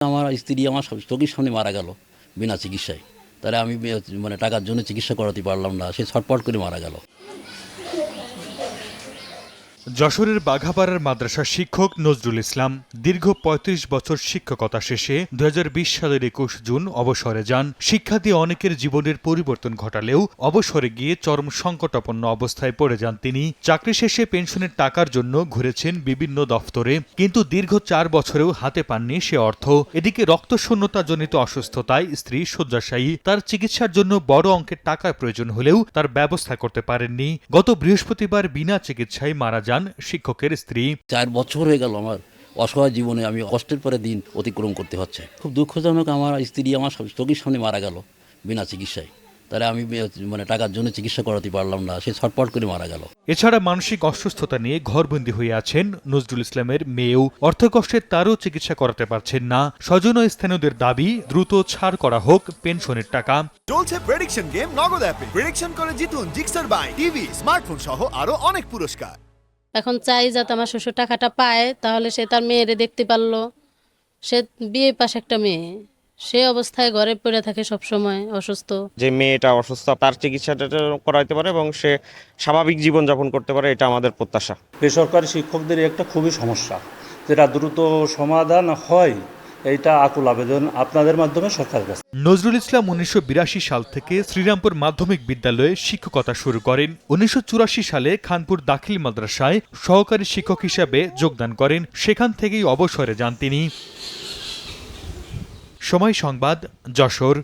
আমার স্ত্রী আমার চোখের সামনে মারা গেল বিনা চিকিৎসায়। তাহলে আমি টাকার জন্য চিকিৎসা করাতে পারলাম না, সে ছটপট করে মারা গেল। যশোরের বাঘাপাড়ার মাদ্রাসার শিক্ষক নজরুল ইসলাম দীর্ঘ ৩৫ বছর শিক্ষকতা শেষে ২০২০ সালের ২১ জুন অবসরে যান। শিক্ষা দিয়ে অনেকের জীবনের পরিবর্তন ঘটালেও অবসরে গিয়ে চরম সংকটাপন্ন অবস্থায় পড়ে যান তিনি। চাকরি শেষে পেনশনের টাকার জন্য ঘুরেছেন বিভিন্ন দফতরে, কিন্তু দীর্ঘ ৪ বছরেও হাতে পাননি সে অর্থ। এদিকে রক্তশূন্যতাজনিত অসুস্থতায় স্ত্রী শয্যাশায়ী, তার চিকিৎসার জন্য বড় অঙ্কের টাকার প্রয়োজন হলেও তার ব্যবস্থা করতে পারেননি। গত বৃহস্পতিবার বিনা চিকিৎসায় মারা যান শিক্ষকের স্ত্রী। ৪ বছর হয়ে গেল আমার অসহায় জীবনে, আমি কষ্টের পরে দিন অতিক্রম করতে হচ্ছে। খুব দুঃখজনক, আমার স্ত্রী আমার চোখের সামনে মারা গেল বিনা চিকিৎসায়। তাহলে আমি টাকার জন্য চিকিৎসা করাতে পারলাম না, সে ছটপট করে মারা গেল। এছাড়া মানসিক অসুস্থতা নিয়ে ঘরবন্দি হয়ে আছেন নজরুল ইসলামের মেয়েও। অর্থকষ্টে তারও চিকিৎসা করাতে পারছেন না। স্বজন ও স্থানীয়দের দাবি দ্রুত ছাড় করা হোক পেনশনের টাকা। চলছে প্রেডিকশন গেম নগদ অ্যাপে। প্রেডিকশন করে জিতুন জিক্সার বাইক, টিভি, স্মার্টফোন সহ আরো অনেক পুরস্কার। এখন চাই যাতে আমার শ্বশুর টাকাটা পায়, তাহলে সে তার মেয়েরে দেখতে পারলো। সে বিয়ে পাশে একটা মেয়ে, সে অবস্থায় ঘরে পড়ে থাকে সব সময় অসুস্থ। যে মেয়েটা অসুস্থ তার চিকিৎসাটা করাইতে পারে এবং সে স্বাভাবিক জীবন যাপন করতে পারে, এটা আমাদের প্রত্যাশা। বেসরকারি শিক্ষকদের একটা খুবই সমস্যা, যেটা দ্রুত সমাধান হয়, এইটা আকুল আবেদন আপনাদের মাধ্যমে সরকারের কাছে। নজরুল ইসলাম ১৯৮২ সাল থেকে শ্রীরামপুর মাধ্যমিক বিদ্যালয়ে শিক্ষকতা শুরু করেন। ১৯৮৪ সালে খানপুর দাখিল মাদ্রাসায় সহকারী শিক্ষক হিসাবে যোগদান করেন। সেখান থেকেই অবসরে যান তিনি। সময় সংবাদ, যশোর।